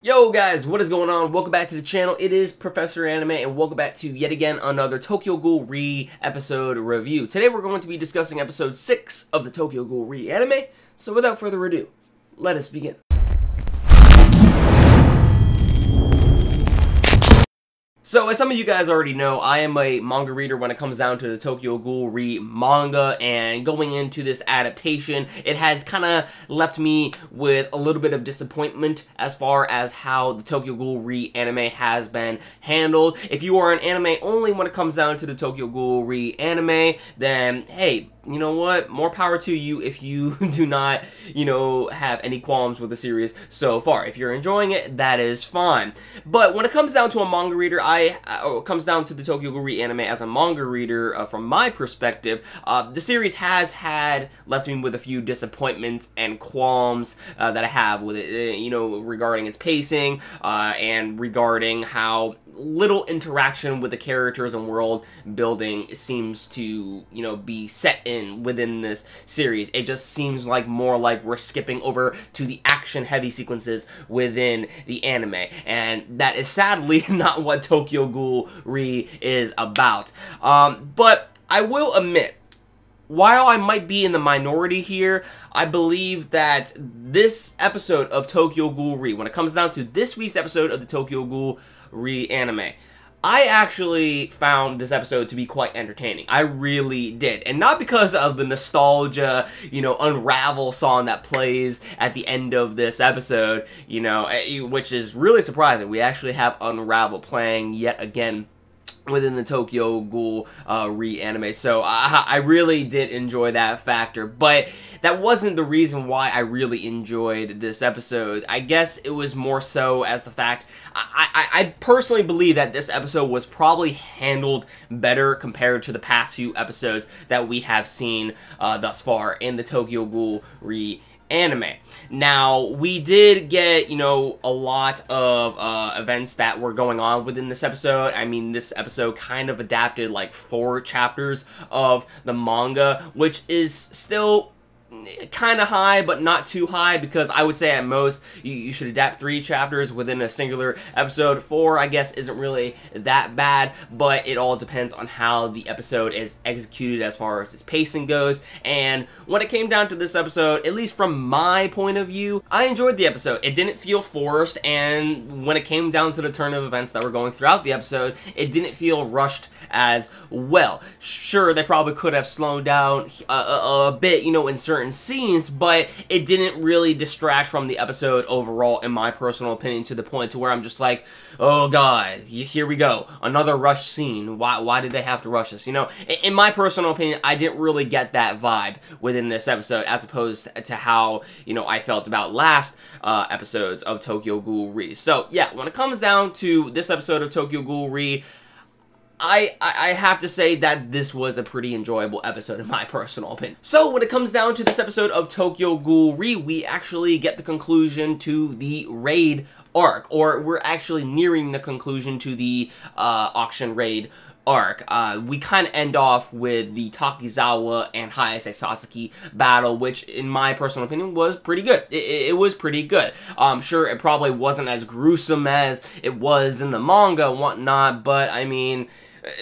Yo guys, what is going on? Welcome back to the channel. It is Professor Anime and welcome back to yet again another Tokyo Ghoul episode review. Today we're going to be discussing episode 6 of the Tokyo Ghoul anime. So without further ado, let us begin. So, as some of you guys already know, I am a manga reader when it comes down to the Tokyo Ghoul manga, and going into this adaptation, it has kind of left me with a little bit of disappointment as far as how the Tokyo Ghoul anime has been handled. If you are an anime only when it comes down to the Tokyo Ghoul anime, then, hey, you know what? More power to you if you do not, have any qualms with the series so far. If you're enjoying it, that is fine. But when it comes down to a manga reader, it comes down to the Tokyo Ghoul anime as a manga reader, from my perspective, the series has left me with a few disappointments and qualms that I have with it, regarding its pacing, and regarding how little interaction with the characters and world building seems to, be set in within this series. It just seems like more like we're skipping over to the action-heavy sequences within the anime, and that is sadly not what Tokyo Ghoul is about. But I will admit, while I might be in the minority here, I believe that this episode of Tokyo Ghoul when it comes down to this week's episode of the Tokyo Ghoul anime, I actually found this episode to be quite entertaining. I really did. And not because of the nostalgia, Unravel song that plays at the end of this episode, which is really surprising. We actually have Unravel playing yet again within the Tokyo Ghoul anime, so I really did enjoy that factor, but that wasn't the reason why I really enjoyed this episode. I guess it was more so as the fact, I personally believe that this episode was probably handled better compared to the past few episodes that we have seen thus far in the Tokyo Ghoul anime. Now, we did get, a lot of events that were going on within this episode. I mean, this episode kind of adapted like 4 chapters of the manga, which is still kind of high, but not too high, because I would say at most you should adapt 3 chapters within a singular episode. 4, I guess, isn't really that bad, but it all depends on how the episode is executed as far as its pacing goes. And when it came down to this episode, at least from my point of view, I enjoyed the episode. It didn't feel forced, and when it came down to the turn of events that were going throughout the episode, it didn't feel rushed as well. Sure, they probably could have slowed down a bit, in certain scenes, but it didn't really distract from the episode overall, in my personal opinion, to the point to where I'm just like, oh god, here we go, another rush scene. Why did they have to rush this? In my personal opinion, I didn't really get that vibe within this episode, as opposed to how, I felt about last episodes of Tokyo Ghoul So, yeah, when it comes down to this episode of Tokyo Ghoul I have to say that this was a pretty enjoyable episode in my personal opinion. So when it comes down to this episode of Tokyo Ghoul we actually get the conclusion to the raid arc, or we're actually nearing the conclusion to the auction raid arc. We kind of end off with the Takizawa and Hayase Sasaki battle, which in my personal opinion was pretty good. It was pretty good. Sure, it probably wasn't as gruesome as it was in the manga and whatnot, but I mean,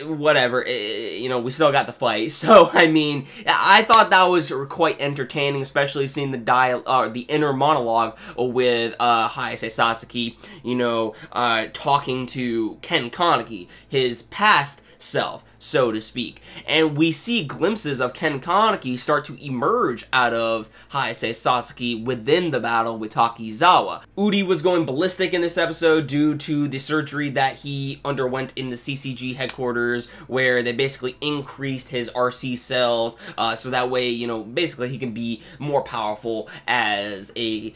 whatever, we still got the fight. So, I mean, I thought that was quite entertaining, especially seeing the inner monologue with Hayase Sasaki, talking to Ken Kaneki, his past self, so to speak. And we see glimpses of Ken Kaneki start to emerge out of Hayase Sasaki within the battle with Takizawa. Udi was going ballistic in this episode due to the surgery that he underwent in the CCG headquarters, where they basically increased his RC cells, so that way, basically he can be more powerful as a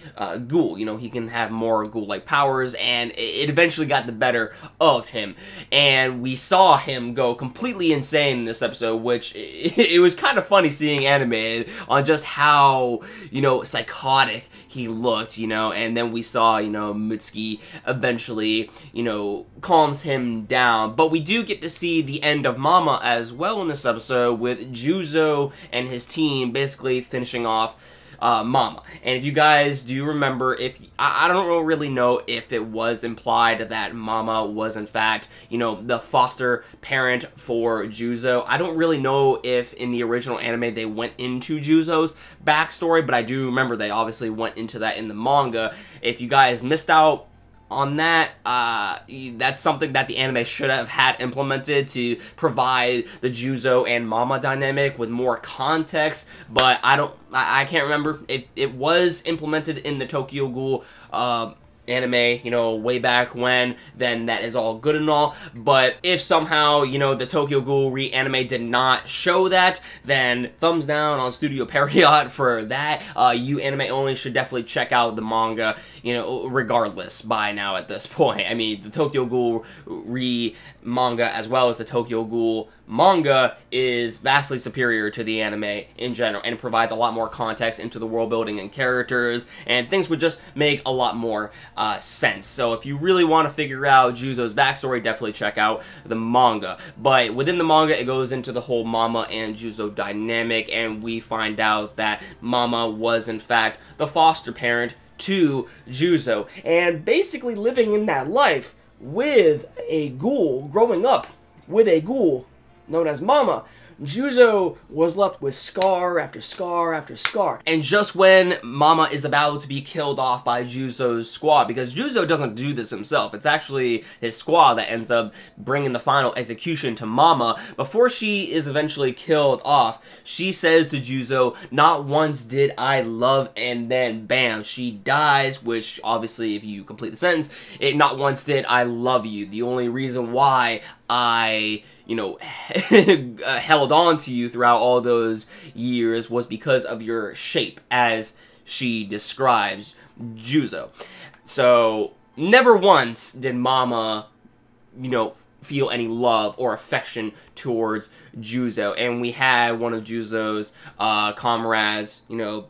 ghoul. He can have more ghoul-like powers, and it eventually got the better of him. And we saw him go completely insane in this episode, which it was kind of funny seeing animated on just how, psychotic he looked, and then we saw, Mitsuki eventually, calms him down. But we do get to see the end of Mama as well in this episode, with Juzo and his team basically finishing off Mama. And if you guys do remember, if I don't really know if it was implied that Mama was in fact, you know, the foster parent for Juzo. I don't really know if in the original anime they went into Juzo's backstory, but I do remember they obviously went into that in the manga. If you guys missed out on that, that's something that the anime should have had implemented to provide the Juzo and Mama dynamic with more context, but I can't remember if it was implemented in the Tokyo Ghoul anime, you know, way back when, then that is all good and all. But if somehow, you know, the Tokyo Ghoul re-anime did not show that, then thumbs down on Studio Period for that. You anime only should definitely check out the manga, you know, regardless by now at this point. I mean, the Tokyo Ghoul re-manga as well as the Tokyo Ghoul manga is vastly superior to the anime in general, and it provides a lot more context into the world building and characters, and things would just make a lot more sense. So if you really want to figure out Juzo's backstory, definitely check out the manga. But within the manga, it goes into the whole Mama and Juzo dynamic, and we find out that Mama was in fact the foster parent to Juzo, and basically living in that life with a ghoul, growing up with a ghoul known as Mama, Juzo was left with scar after scar after scar. And just when Mama is about to be killed off by Juzo's squad, because Juzo doesn't do this himself, it's actually his squad that ends up bringing the final execution to Mama, before she is eventually killed off, she says to Juzo, "Not once did I love," and then bam, she dies, which obviously if you complete the sentence, not once did I love you. The only reason why I, you know, held on to you throughout all those years was because of your shape, as she describes Juzo. So never once did Mama, you know, feel any love or affection towards Juzo. And we had one of Juzo's comrades, you know,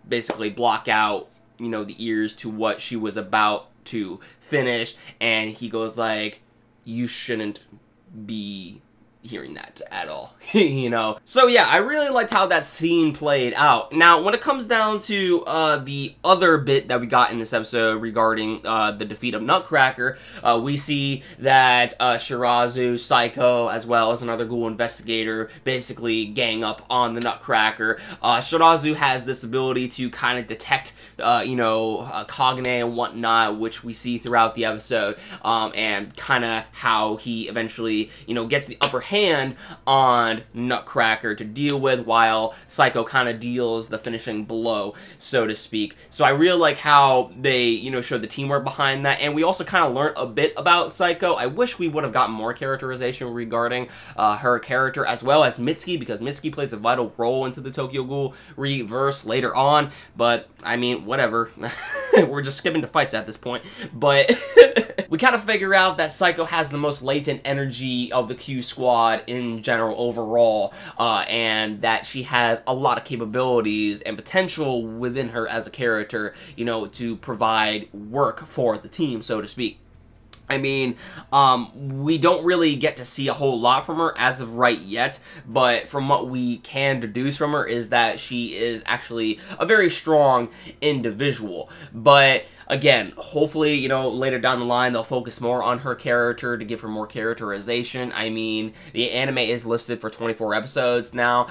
basically block out, you know, the ears to what she was about to finish, and he goes like, "You shouldn't be hearing that at all," you know? So yeah, I really liked how that scene played out. Now, when it comes down to the other bit that we got in this episode regarding the defeat of Nutcracker, we see that Shirazu, Psycho, as well as another ghoul investigator basically gang up on the Nutcracker. Shirazu has this ability to kind of detect, you know, Cogne and whatnot, which we see throughout the episode, and kind of how he eventually, you know, gets the upper hand on Nutcracker to deal with, while Psycho kind of deals the finishing blow, so to speak. So I really like how they, you know, showed the teamwork behind that, and we also kind of learned a bit about Psycho. I wish we would have gotten more characterization regarding her character, as well as Mitsuki, because Mitsuki plays a vital role into the Tokyo Ghoul reverse later on, but I mean, whatever. We're just skipping to fights at this point, but we kind of figure out that Psycho has the most latent energy of the Q squad in general overall, and that she has a lot of capabilities and potential within her as a character, you know, to provide work for the team, so to speak. I mean, we don't really get to see a whole lot from her as of right yet, but from what we can deduce from her is that she is actually a very strong individual. But again, hopefully, you know, later down the line, they'll focus more on her character to give her more characterization. I mean, the anime is listed for 24 episodes now,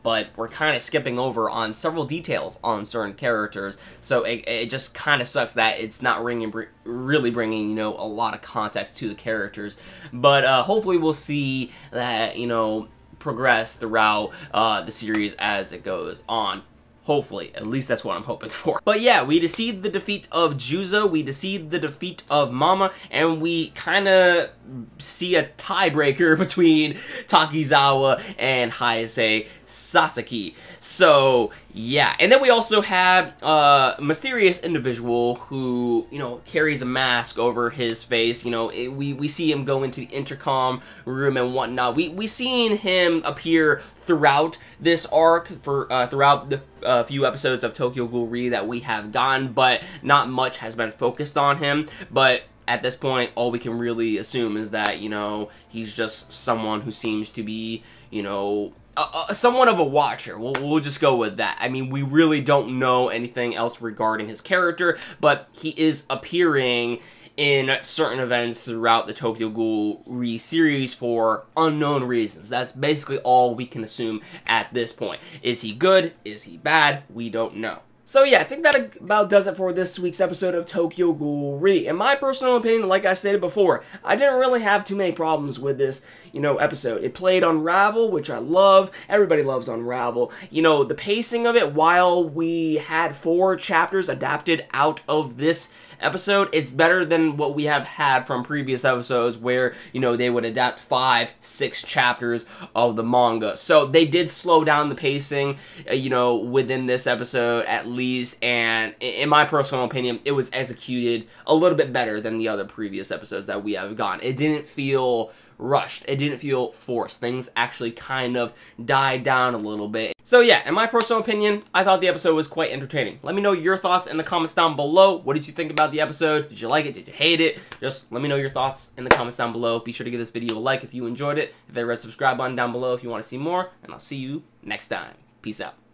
but we're kind of skipping over on several details on certain characters, so it just kind of sucks that it's not really bringing, you know, a lot of context to the characters. But hopefully we'll see that, you know, progress throughout the series as it goes on. Hopefully. At least that's what I'm hoping for. But yeah, we decide the defeat of Juzo, we decide the defeat of Mama, and we kind of see a tiebreaker between Takizawa and Hayase Sasaki. So, yeah. And then we also have a mysterious individual who, you know, carries a mask over his face. You know, we see him go into the intercom room and whatnot. We seen him appear throughout this arc, for throughout the few episodes of Tokyo Ghoul Re that we have gotten, but not much has been focused on him. But at this point, all we can really assume is that, you know, he's just someone who seems to be, you know, somewhat of a watcher. We'll just go with that. I mean, we really don't know anything else regarding his character, but he is appearing in certain events throughout the Tokyo Ghoul series for unknown reasons. That's basically all we can assume at this point. Is he good? Is he bad? We don't know. So yeah, I think that about does it for this week's episode of Tokyo Ghoul Re. In my personal opinion, like I stated before, I didn't really have too many problems with this, episode. It played Unravel, which I love. Everybody loves Unravel. The pacing of it, while we had 4 chapters adapted out of this episode, it's better than what we have had from previous episodes where, they would adapt 5, 6 chapters of the manga. So they did slow down the pacing, within this episode at least, and in my personal opinion, it was executed a little bit better than the other previous episodes that we have gone. It didn't feel rushed. It didn't feel forced. Things actually kind of died down a little bit. So yeah, in my personal opinion, I thought the episode was quite entertaining. Let me know your thoughts in the comments down below. What did you think about the episode? Did you like it? Did you hate it? Just let me know your thoughts in the comments down below. Be sure to give this video a like if you enjoyed it. Hit that red subscribe button down below if you want to see more, and I'll see you next time. Peace out.